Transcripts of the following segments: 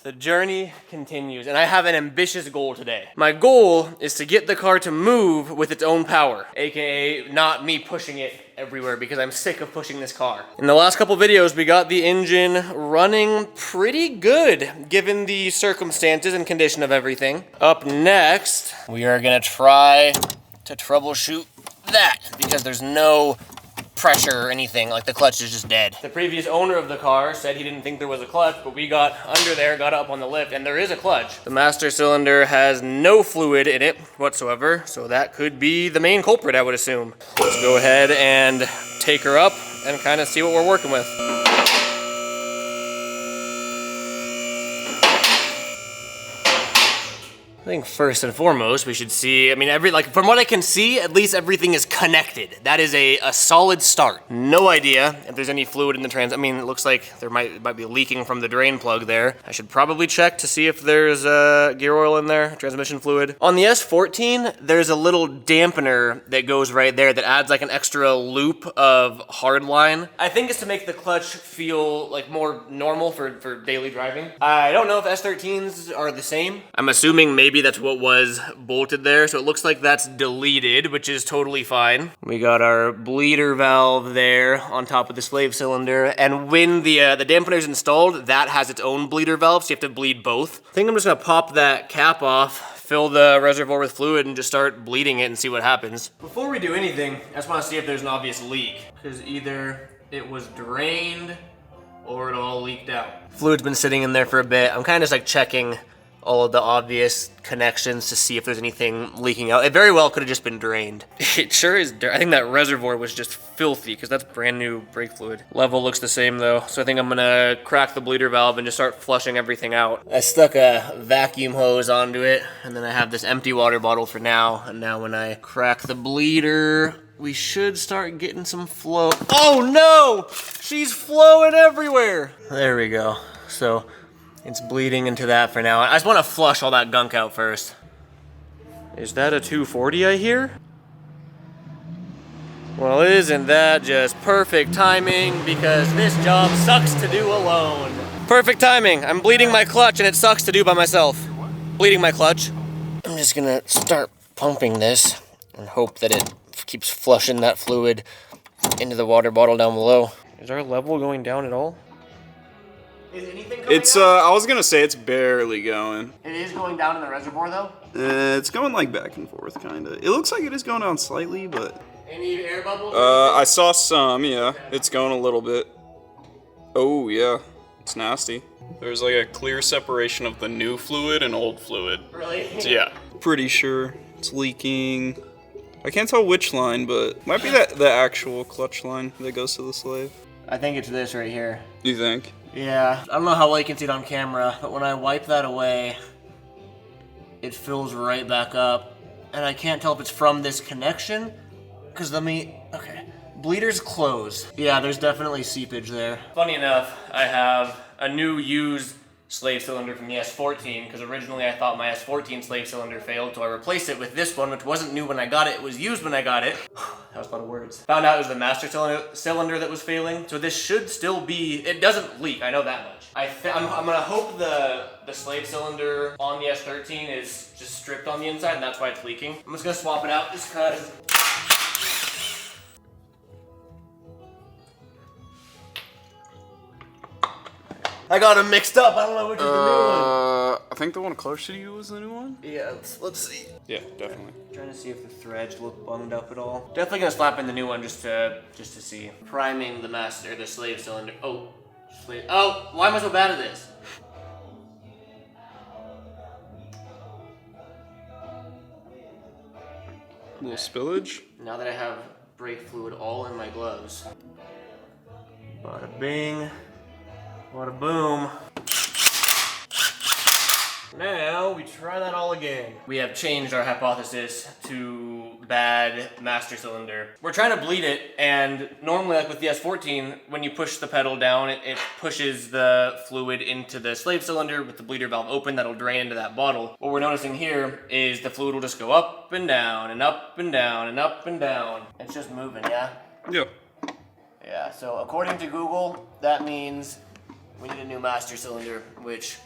The journey continues, and I have an ambitious goal today. My goal is to get the car to move with its own power, aka not me pushing it everywhere because I'm sick of pushing this car. In the last couple videos, we got the engine running pretty good given the circumstances and condition of everything. Up next, we are gonna try to troubleshoot that because there's no pressure or anything, like the clutch is just dead. The previous owner of the car said he didn't think there was a clutch, but we got under there, got up on the lift, and there is a clutch. The master cylinder has no fluid in it whatsoever, so that could be the main culprit, I would assume. Let's go ahead and take her up and kind of see what we're working with. I think first and foremost, we should see, I mean, from what I can see, at least everything is connected. That is a solid start. No idea if there's any fluid in the I mean, it looks like there might be leaking from the drain plug there. I should probably check to see if there's gear oil in there, transmission fluid. On the S14, there's a little dampener that goes right there that adds like an extra loop of hard line. I think it's to make the clutch feel like more normal for daily driving. I don't know if S13s are the same. I'm assuming maybe that's what was bolted there, so it looks like that's deleted, which is totally fine. We got our bleeder valve there on top of the slave cylinder, and when the dampener is installed, that has its own bleeder valve, so you have to bleed both. I think I'm just gonna pop that cap off, fill the reservoir with fluid, and just start bleeding it and see what happens. Before we do anything, I just wanna see if there's an obvious leak, because either it was drained or it all leaked out. Fluid's been sitting in there for a bit. I'm kind of just like checking all of the obvious connections to see if there's anything leaking out. It very well could have just been drained. It sure is dirty. I think that reservoir was just filthy because that's brand new brake fluid. Level looks the same though, so I think I'm gonna crack the bleeder valve and just start flushing everything out. I stuck a vacuum hose onto it, and then I have this empty water bottle for now, and now when I crack the bleeder, we should start getting some flow. Oh no! She's flowing everywhere! There we go. So it's bleeding into that for now. I just want to flush all that gunk out first. Is that a 240 I hear? Well, isn't that just perfect timing, because this job sucks to do alone. Perfect timing. I'm bleeding my clutch and it sucks to do by myself. Bleeding my clutch. I'm just gonna start pumping this and hope that it keeps flushing that fluid into the water bottle down below. Is our level going down at all? Is anything going down? I was gonna say it's barely going. It is going down in the reservoir though? It's going like back and forth, kinda. It looks like it is going down slightly, but... Any air bubbles? I saw some, yeah. It's going a little bit. Oh, yeah. It's nasty. There's like a clear separation of the new fluid and old fluid. Really? Yeah. Pretty sure it's leaking. I can't tell which line, but might be the actual clutch line that goes to the slave. I think it's this right here. You think? Yeah, I don't know how well you can see it on camera, but when I wipe that away, it fills right back up. And I can't tell if it's from this connection, because okay, bleeder's closed. Yeah, there's definitely seepage there. Funny enough, I have a new used slave cylinder from the S14, because originally I thought my S14 slave cylinder failed, so I replaced it with this one, which wasn't new when I got it, it was used when I got it. That was a lot of words. Found out it was the master cylinder that was failing, so this should still be, it doesn't leak, I know that much. I'm gonna hope the slave cylinder on the S13 is just stripped on the inside, and that's why it's leaking. I'm just gonna swap it out, just because. I got them mixed up. I don't know which is the new one. I think the one closer to you was the new one? Yeah, let's see. Yeah, definitely. Trying to see if the threads look bunged up at all. Definitely gonna slap in the new one just to see. Priming the slave cylinder. Oh, why am I so bad at this? A little spillage. Now that I have brake fluid all in my gloves. Bada bing. Bada boom. Now we try that all again. We have changed our hypothesis to bad master cylinder. We're trying to bleed it, and normally like with the S14, when you push the pedal down, it pushes the fluid into the slave cylinder with the bleeder valve open, that'll drain into that bottle. What we're noticing here is the fluid will just go up and down and up and down and up and down. It's just moving, yeah? Yeah. Yeah, so according to Google, that means we need a new master cylinder, which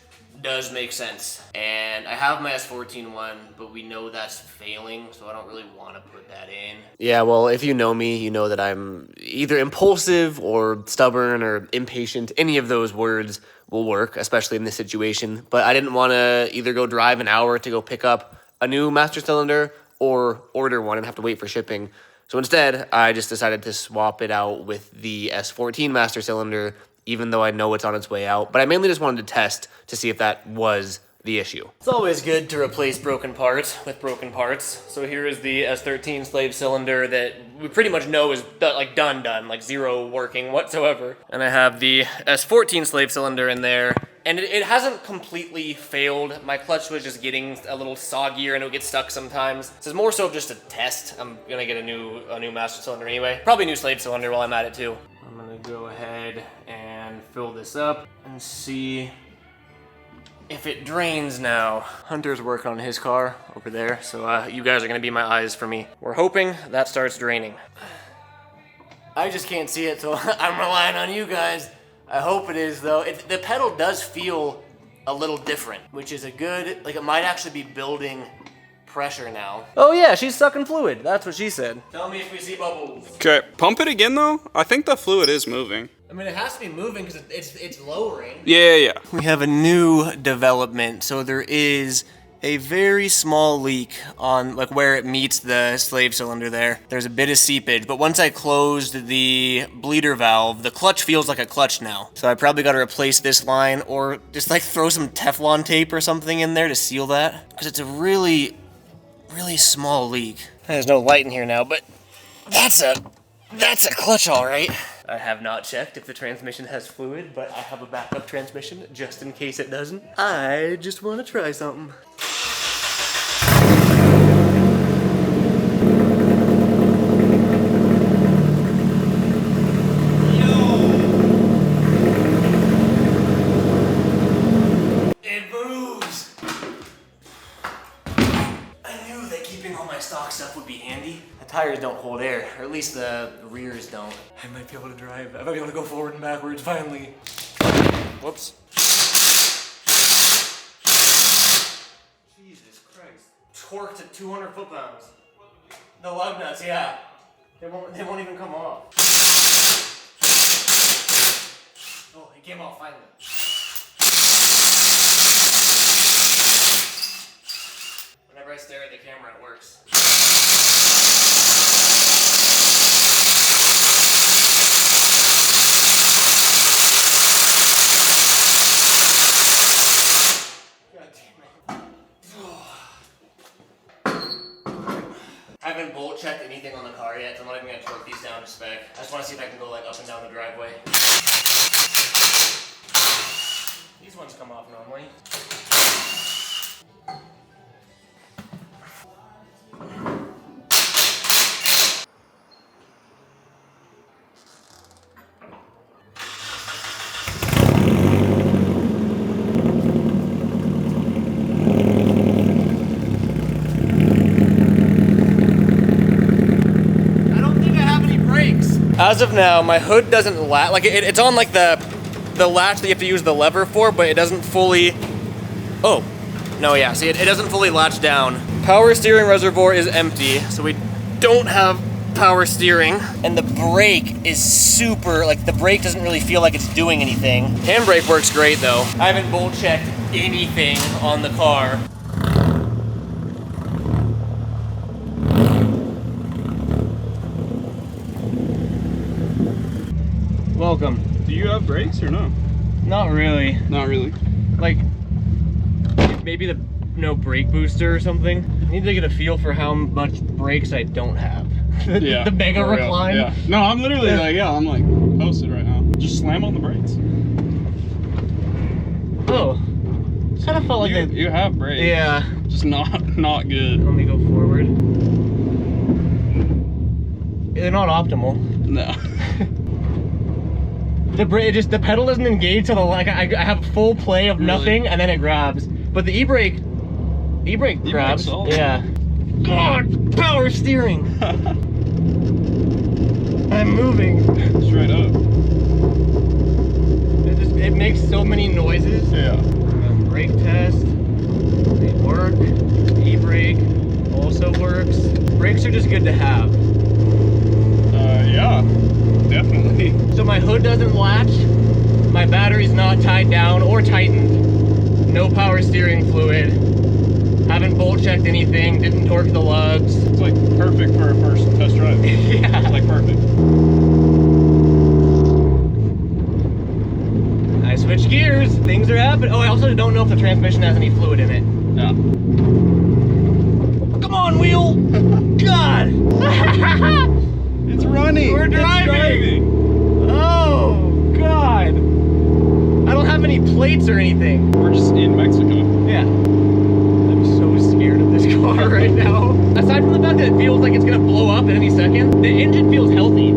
does make sense. And I have my S14 one, but we know that's failing, so I don't really want to put that in. Yeah, well, if you know me, you know that I'm either impulsive or stubborn or impatient. Any of those words will work, especially in this situation. But I didn't want to either go drive an hour to go pick up a new master cylinder or order one and have to wait for shipping. So instead, I just decided to swap it out with the S14 master cylinder, even though I know it's on its way out. But I mainly just wanted to test to see if that was the issue. It's always good to replace broken parts with broken parts. So here is the S13 slave cylinder that we pretty much know is like done, like zero working whatsoever. And I have the S14 slave cylinder in there, and it hasn't completely failed. My clutch was just getting a little soggier and it would get stuck sometimes. This is more so just a test. I'm gonna get a new master cylinder anyway. Probably a new slave cylinder while I'm at it too. I'm gonna go ahead and fill this up and see if it drains now. Hunter's working on his car over there, so you guys are gonna be my eyes for me. We're hoping that starts draining. I just can't see it, so I'm relying on you guys. I hope it is though. The pedal does feel a little different, which is a good, like it might actually be building pressure now. Oh yeah, she's sucking fluid. That's what she said. Tell me if we see bubbles. Okay, pump it again though. I think the fluid is moving. I mean, it has to be moving because it's lowering. Yeah. We have a new development. So there is a very small leak on like where it meets the slave cylinder there. There's a bit of seepage, but once I closed the bleeder valve, the clutch feels like a clutch now. So I probably got to replace this line or just like throw some Teflon tape or something in there to seal that, because it's a really small leak. There's no light in here now, but that's a clutch, all right. I have not checked if the transmission has fluid, but I have a backup transmission just in case it doesn't. I just want to try something. It moves! I knew that keeping all my stock stuff would be handy. The tires don't hold air, or at least the rears don't. I might be able to drive. I might be able to go forward and backwards finally. Whoops. Jesus Christ. Torque to 200 foot-pounds. The lug nuts, yeah. They won't even come off. Oh, it came off finally. Whenever I stare at the camera, it works. I haven't bolt checked anything on the car yet, so I'm not even gonna torque these down to spec. I just wanna see if I can go like up and down the driveway. These ones come off normally. As of now, my hood doesn't latch, like it's on like the latch that you have to use the lever for, but it doesn't fully, oh, no, yeah, see, it doesn't fully latch down. Power steering reservoir is empty, so we don't have power steering. And the brake is super, like the brake doesn't really feel like it's doing anything. Handbrake works great though. I haven't bolt checked anything on the car. Welcome. Do you have brakes or no? Not really. Not really. Like, maybe the no brake booster or something. I need to get a feel for how much brakes I don't have. Yeah. The mega recline. Yeah. No, I'm literally I'm like posted right now. Just slam on the brakes. Oh. Kind of felt like you have brakes. Yeah. Just not good. Let me go forward. They're not optimal. No. The pedal doesn't engage till like I have full play of nothing, and then it grabs. But the e-brake grabs. Yeah. God, power steering. I'm moving. Straight up. It makes so many noises. Yeah. Brake test. They work. E-brake also works. Brakes are just good to have. Yeah, definitely. So my hood doesn't latch. My battery's not tied down or tightened. No power steering fluid. Haven't bolt checked anything. Didn't torque the lugs. It's like perfect for a first test drive. Yeah. Like perfect. I switched gears. Things are happening. Oh, I also don't know if the transmission has any fluid in it. Yeah. Come on, wheel! God! It's running. We're driving. It's driving. Oh, God. I don't have any plates or anything. We're just in Mexico. Yeah. I'm so scared of this car right now. Aside from the fact that it feels like it's gonna blow up at any second, the engine feels healthy.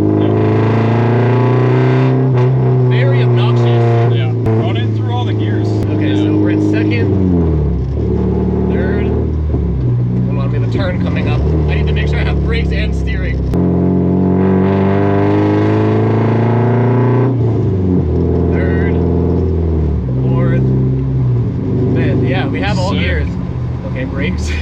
Very obnoxious. Yeah. Running through all the gears. Okay, so we're in second, third. Hold on, we have a turn coming up. I need to make sure I have brakes and steering. Third, fourth, fifth. Yeah, we have all Sick. gears. Okay, brakes. You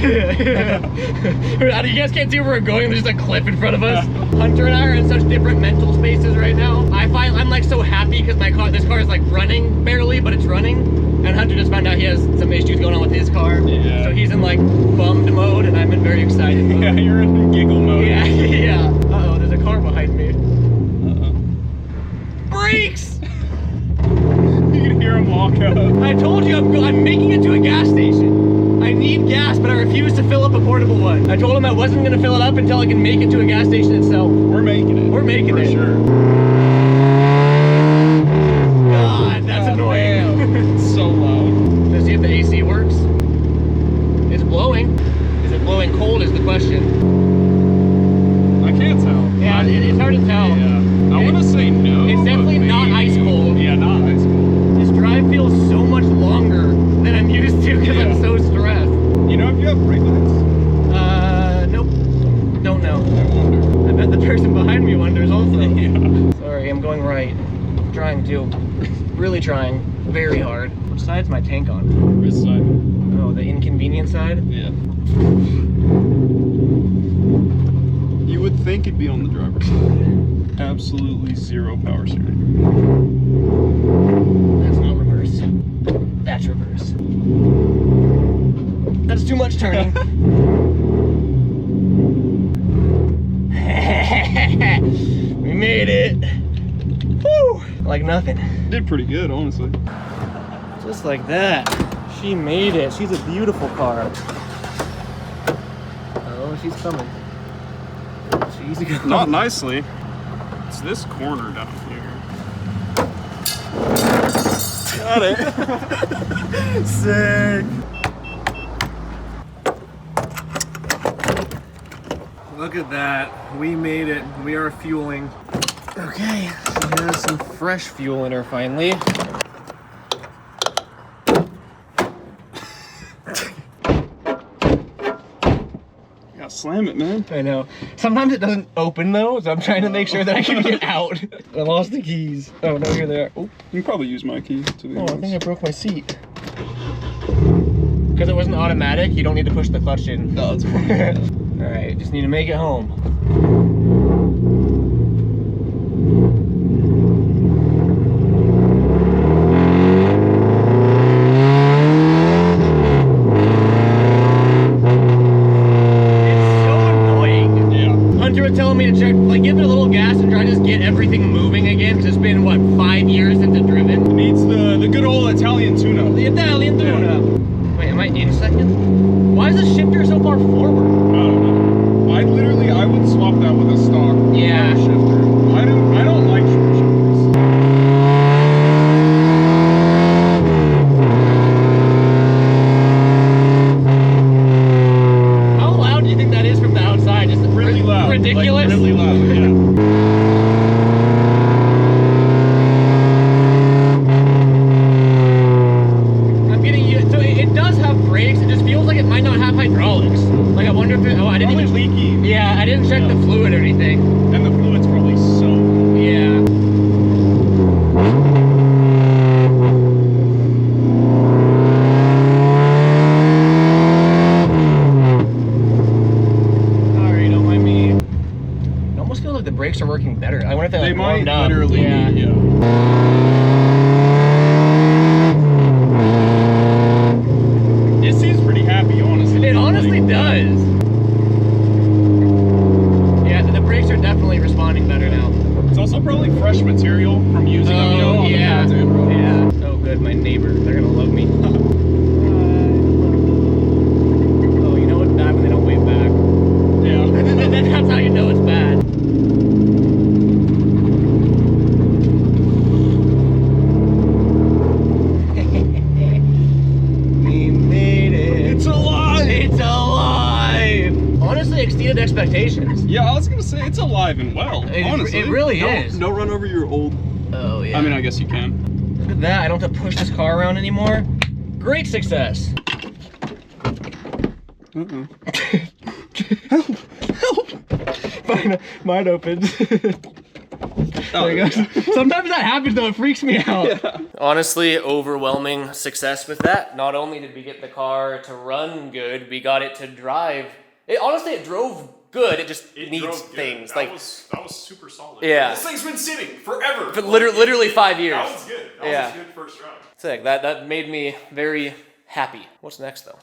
guys can't see where we're going. There's just a cliff in front of us. Hunter and I are in such different mental spaces right now. I find I'm like so happy because this car is like running barely, but it's running. And Hunter just found out he has some issues going on with his car. Yeah. So he's in like bummed mode, and I'm in very excited mode. Yeah, you're in giggle mode. Yeah, yeah. Uh-oh, there's a car behind me. Uh-oh. Brakes! You can hear him walk out. I told you I'm making it to a gas station. I need gas, but I refuse to fill up a portable one. I told him I wasn't going to fill it up until I can make it to a gas station itself. We're making it. We're making For it. sure. God, that's annoying. It's so loud. Let's see if the AC works. It's blowing. Is it blowing cold is the question. I can't tell. Yeah, it's hard to tell. Yeah. I want to say no. It's definitely but not maybe. ice cold. Yeah, not ice cold. This drive feels so much longer than I'm used to because I'm so stressed. You know if you have brake lights? Nope. Don't know. I wonder. I bet the person behind me wonders also. Yeah. Sorry, I'm going right. I'm trying to. Really trying. Very hard. Which side's my tank on? This side. Oh, the inconvenient side? Yeah. You would think it'd be on the driver's side. Absolutely zero power steering. That's not reverse. That's reverse. That's too much turning. We made it. Woo! Like nothing. Did pretty good, honestly. Just like that. She made it. She's a beautiful car. Oh, she's coming. She's coming. Not nicely. It's this corner down here. Got it. Sick. Look at that. We made it. We are fueling. Okay, she has some fresh fuel in her finally. Yeah, slam it, man. I know. Sometimes it doesn't open though, so I'm trying to make sure that I can get out. I lost the keys. Oh, no, here they are. Oh, You can probably use my key to be I honest. think I broke my seat. Because it wasn't automatic, you don't need to push the clutch in. No, it's fine. Alright, just need to make it home. Telling me to check, like, give it a little gas and try to just get everything moving again, because it's been, what, 5 years since it's driven? It needs the good old Italian tune-up. The Italian tune-up. Wait, am I in second? Why is the shifter so far forward? I don't know. I would swap that with a stock Yeah. shifter. I don't like short shifters. How loud do you think that is from the outside? Just Really loud. Ridiculous? Like, really loud, yeah. I'm getting you. So it does have brakes. It just feels like it might not have hydraulics. Like I wonder if it. Oh, I didn't Probably even. leaky. Yeah, I didn't check the fluid or anything. And the fluid's probably so. Yeah. brakes are working better. I wonder if They like, might warmed up. literally Yeah. be, yeah. It seems pretty happy, honestly. It honestly does. Yeah, the brakes are definitely responding better now. It's also probably fresh material from using them, you know, on the pads and road. Yeah. Oh, good. My neighbor. They're gonna love me. Oh, you know it's bad when they don't wave back. Yeah. That's how you know it's bad. We made it. It's alive! It's alive! Honestly, exceeded expectations. Yeah, I was gonna say it's alive and well. Honestly, It really is. No run over your old. Oh yeah. I mean, I guess you can. Look at that. I don't have to push this car around anymore. Great success. Help! Help! Mine opens. Oh, There it goes. Sometimes that happens though, it freaks me out. Yeah. Honestly, overwhelming success with that. Not only did we get the car to run good, we got it to drive. Honestly, it drove good, it just needs things. That was super solid. Yeah. This thing's been sitting forever. But literally 5 years. That was good. That was a good first round. Sick. That made me very happy. What's next though?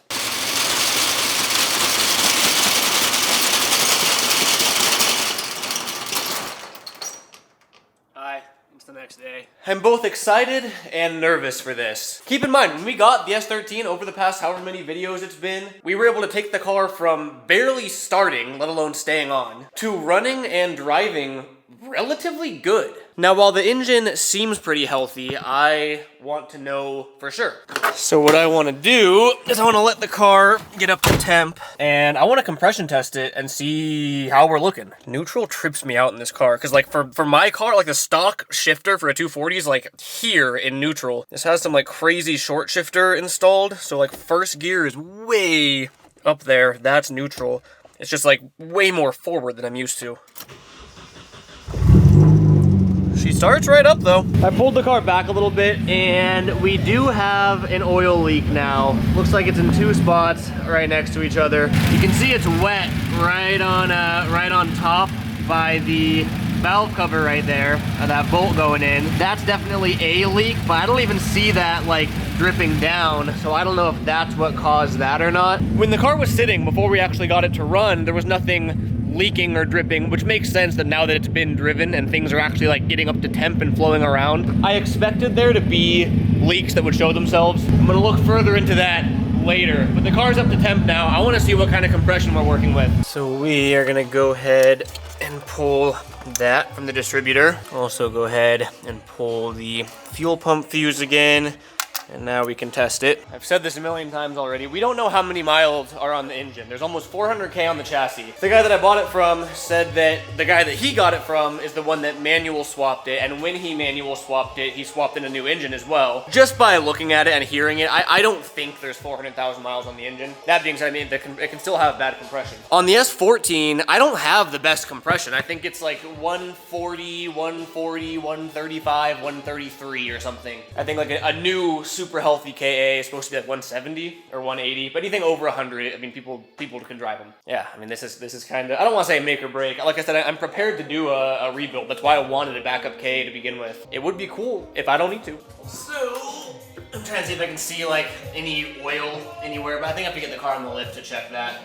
Hi, it's the next day. I'm both excited and nervous for this. Keep in mind, when we got the S13 over the past however many videos it's been, we were able to take the car from barely starting, let alone staying on, to running and driving relatively good. Now, while the engine seems pretty healthy, I want to know for sure. So what I want to do is I want to let the car get up to temp, and I want to compression test it and see how we're looking. Neutral trips me out in this car, because like for my car, like the stock shifter for a 240 is like here in neutral. This has some like crazy short shifter installed, so like first gear is way up there. That's neutral. It's just like way more forward than I'm used to. She starts right up though. I pulled the car back a little bit and we do have an oil leak now. Looks like it's in 2 spots right next to each other. You can see it's wet right on top by the valve cover right there, that bolt going in. That's definitely a leak, but I don't even see that like dripping down, so I don't know if that's what caused that or not. When the car was sitting, before we actually got it to run, there was nothing leaking or dripping, which makes sense that now that it's been driven and things are actually like getting up to temp and flowing around. I expected there to be leaks that would show themselves. I'm gonna look further into that later, but the car's up to temp now. I wanna see what kind of compression we're working with. So we are gonna go ahead and pull that from the distributor. Also go ahead and pull the fuel pump fuse again. And now we can test it. I've said this a million times already. We don't know how many miles are on the engine. There's almost 400K on the chassis. The guy that I bought it from said that the guy that he got it from is the one that manual swapped it. And when he manual swapped it, he swapped in a new engine as well. Just by looking at it and hearing it, I don't think there's 400,000 miles on the engine. That being said, I mean, it can still have bad compression. On the S14, I don't have the best compression. I think it's like 140, 135, 133 or something. I think like a new super healthy KA is supposed to be like 170 or 180, but anything over 100, I mean, people can drive them. Yeah, I mean, this is kind of, I don't want to say make or break. Like I said, I'm prepared to do a rebuild. That's why I wanted a backup KA to begin with. It would be cool if I don't need to. So, I'm trying to see if I can see like any oil anywhere, but I think I have to get the car on the lift to check that.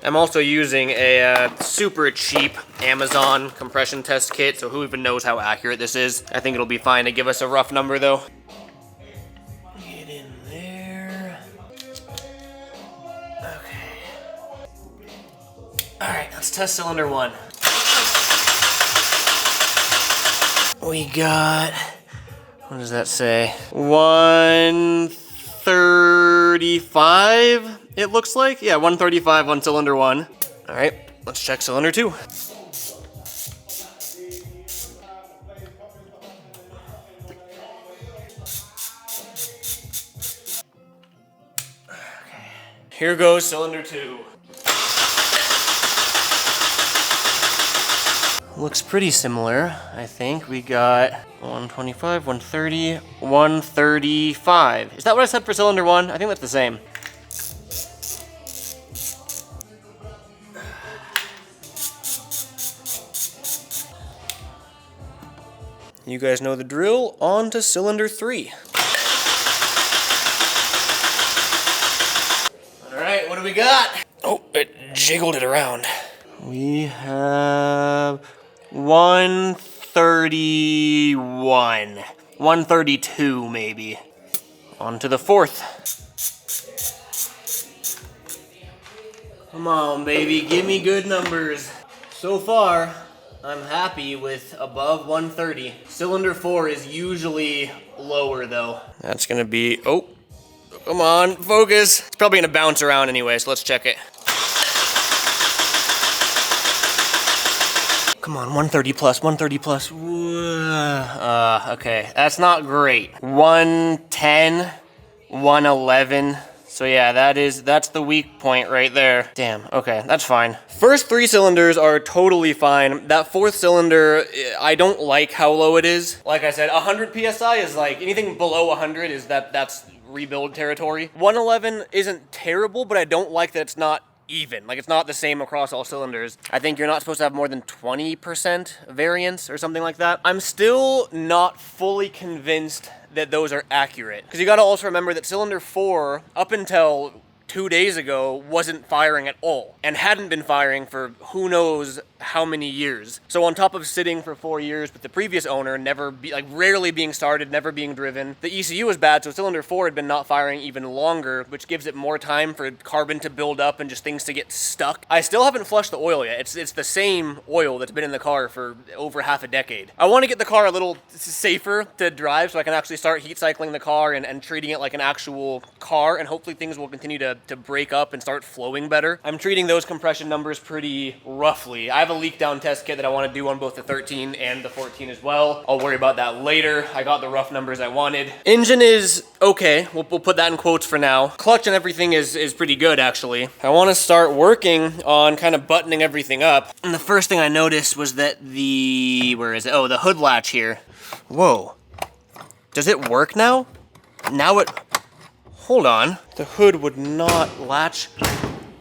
I'm also using a super cheap Amazon compression test kit, so who even knows how accurate this is. I think it'll be fine to give us a rough number though. Get in there. Okay. All right, let's test cylinder 1. We got, what does that say? 135, it looks like. Yeah, 135 on cylinder 1. All right, let's check cylinder 2. Okay, here goes cylinder 2. Looks pretty similar, I think. We got 125, 130, 135. Is that what I said for cylinder 1? I think that's the same. You guys know the drill. On to cylinder 3. All right, what do we got? Oh, it jiggled it around. We have 131. 132 maybe. On to the 4th. Come on, baby, give me good numbers. So far, I'm happy with above 130. Cylinder 4 is usually lower though. That's gonna be, oh, come on, focus. It's probably gonna bounce around anyway, so let's check it. Come on, 130 plus, 130 plus. Okay, that's not great. 110, 111. So yeah, that's the weak point right there. Damn, okay, that's fine. First 3 cylinders are totally fine. That 4th cylinder, I don't like how low it is. Like I said, 100 PSI is like, anything below 100 is that's rebuild territory. 111 isn't terrible, but I don't like that it's not even. Like, it's not the same across all cylinders. I think you're not supposed to have more than 20% variance or something like that. I'm still not fully convinced that those are accurate. Because you gotta also remember that cylinder 4, up until 2 days ago, wasn't firing at all. And hadn't been firing for who knows how many years. So on top of sitting for 4 years with the previous owner, rarely being started, never being driven, the ECU was bad, so cylinder 4 had been not firing even longer, which gives it more time for carbon to build up and just things to get stuck. I still haven't flushed the oil yet. It's the same oil that's been in the car for over half a decade. I want to get the car a little safer to drive so I can actually start heat cycling the car and treating it like an actual car, and hopefully things will continue to break up and start flowing better. I'm treating those compression numbers pretty roughly. I have a leak down test kit that I want to do on both the 13 and the 14 as well. I'll worry about that later. I got the rough numbers I wanted. Engine is okay. We'll put that in quotes for now. Clutch and everything is pretty good, actually. I want to start working on kind of buttoning everything up. And the first thing I noticed was that where is it? Oh, the hood latch here. Whoa. Does it work now? Hold on. The hood would not latch.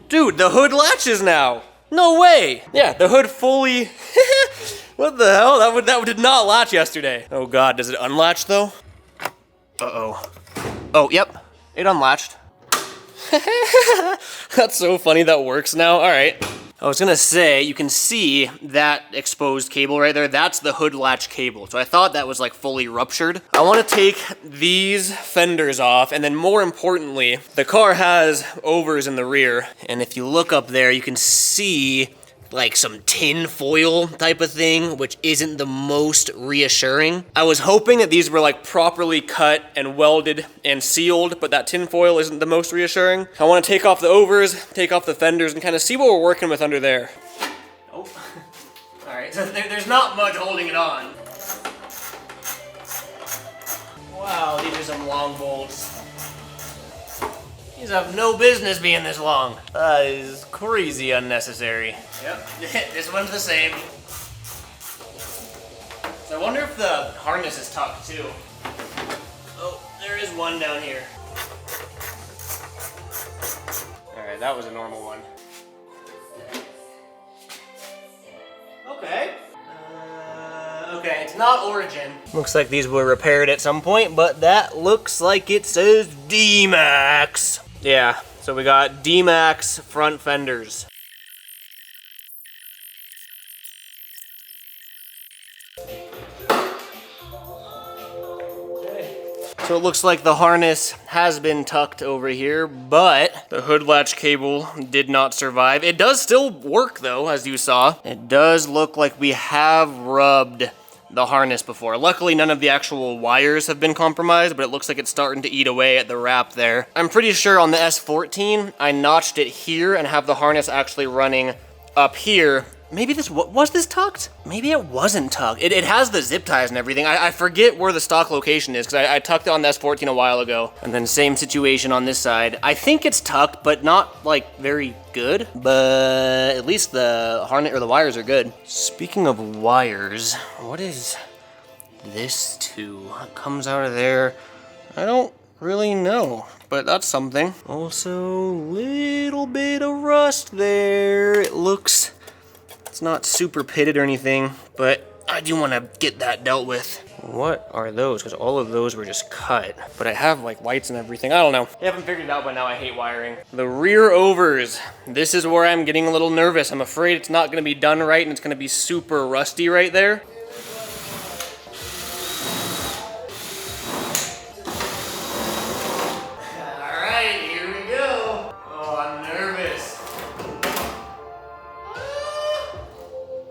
Dude, the hood latches now. No way. Yeah, the hood fully. What the hell? That did not latch yesterday. Oh God, does it unlatch though? Uh-oh. Oh, yep, it unlatched. That's so funny that works now. All right. I was gonna say, you can see that exposed cable right there. That's the hood latch cable. So I thought that was like fully ruptured. I wanna take these fenders off, and then more importantly, the car has overs in the rear. And if you look up there, you can see like some tin foil type of thing, which isn't the most reassuring. I was hoping that these were like properly cut and welded and sealed, but that tin foil isn't the most reassuring. I want to take off the overs, take off the fenders, and kind of see what we're working with under there. Oh, all right, so there's not much holding it on. Wow, these are some long bolts. These have no business being this long. That is crazy unnecessary. Yep, this one's the same. So I wonder if the harness is tucked too. Oh, there is one down here. All right, that was a normal one. Okay. Okay, it's not Origin. Looks like these were repaired at some point, but that looks like it says D-Max. Yeah, so we got D-Max front fenders. So it looks like the harness has been tucked over here, but the hood latch cable did not survive. It does still work though, as you saw. It does look like we have rubbed the harness before. Luckily, none of the actual wires have been compromised, but it looks like it's starting to eat away at the wrap there. I'm pretty sure on the S14, I notched it here and have the harness actually running up here. Maybe was this tucked? Maybe it wasn't tucked. It has the zip ties and everything. I forget where the stock location is because I tucked it on the S14 a while ago. And then same situation on this side. I think it's tucked, but not like very good. But at least the harness or the wires are good. Speaking of wires, what is this to? It comes out of there. I don't really know, but that's something. Also, little bit of rust there. It looks. It's not super pitted or anything, but I do want to get that dealt with. What are those? Because all of those were just cut. But I have like whites and everything. I don't know. I haven't figured it out by now. I hate wiring. The rear overs. This is where I'm getting a little nervous. I'm afraid it's not going to be done right and it's going to be super rusty right there. All right, here we go. Oh, I'm nervous.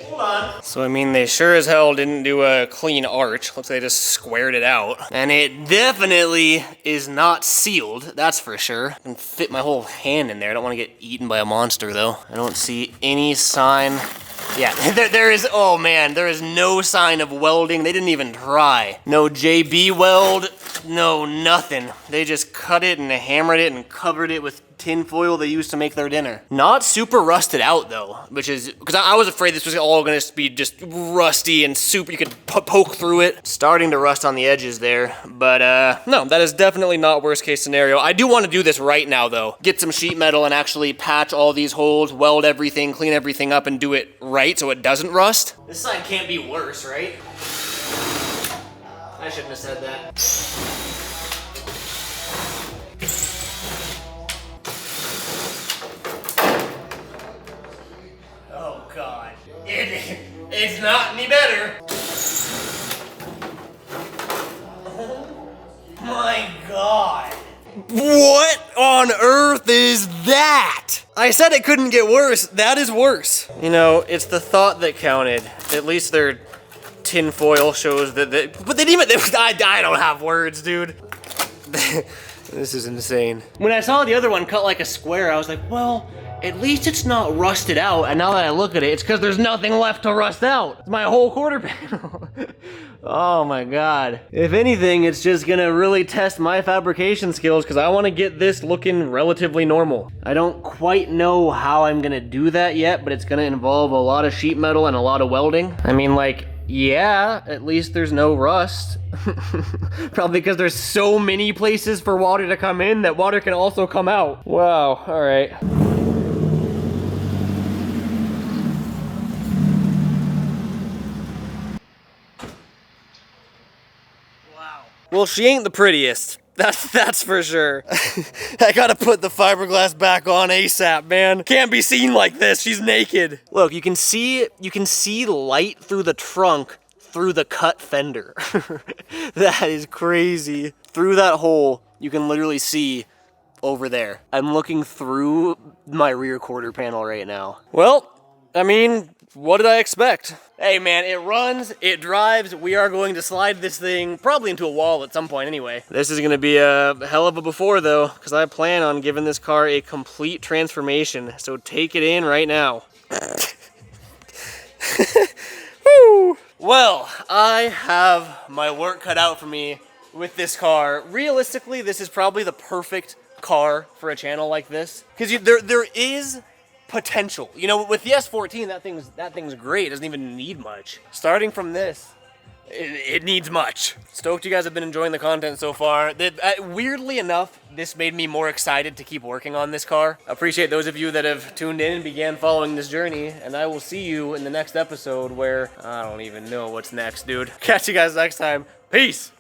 Hold on. So, I mean, they sure as hell didn't do a clean arch. Looks like they just squared it out. And it definitely is not sealed, that's for sure. I can fit my whole hand in there. I don't want to get eaten by a monster, though. I don't see any sign. Yeah, there is, oh man, there is no sign of welding. They didn't even try. No JB weld, no nothing. They just cut it and hammered it and covered it with tin foil they used to make their dinner. Not super rusted out though, which is, because I was afraid this was all gonna be just rusty and super, you could poke through it. Starting to rust on the edges there, but no, that is definitely not worst case scenario. I do want to do this right now though. Get some sheet metal and actually patch all these holes, weld everything, clean everything up and do it right so it doesn't rust. This side can't be worse, right? I shouldn't have said that. Oh God, it's not any better. Oh my God. What on earth is that? I said it couldn't get worse. That is worse. You know, it's the thought that counted. At least their tin foil shows that, but they didn't even, I don't have words, dude. This is insane. When I saw the other one cut like a square, I was like, well, at least it's not rusted out. And now that I look at it, it's because there's nothing left to rust out. It's my whole quarter panel. Oh my God. If anything, it's just gonna really test my fabrication skills because I want to get this looking relatively normal. I don't quite know how I'm gonna do that yet, but it's gonna involve a lot of sheet metal and a lot of welding. I mean, like, yeah, at least there's no rust. Probably because there's so many places for water to come in that water can also come out. Wow, all right. Well, she ain't the prettiest. That's for sure. I gotta put the fiberglass back on ASAP, man. Can't be seen like this. She's naked. Look, you can see light through the trunk through the cut fender. That is crazy. Through that hole, you can literally see over there. I'm looking through my rear quarter panel right now. Well, I mean, what did I expect? Hey man, it runs, it drives, we are going to slide this thing probably into a wall at some point anyway. This is gonna be a hell of a before though, because I plan on giving this car a complete transformation, so take it in right now. Woo. Well, I have my work cut out for me with this car. Realistically, this is probably the perfect car for a channel like this, because there is potential. You know, with the S14, that thing's great. It doesn't even need much. Starting from this, it needs much. Stoked you guys have been enjoying the content so far. Weirdly enough, this made me more excited to keep working on this car. I appreciate those of you that have tuned in and began following this journey, and I will see you in the next episode where I don't even know what's next, dude. Catch you guys next time. Peace!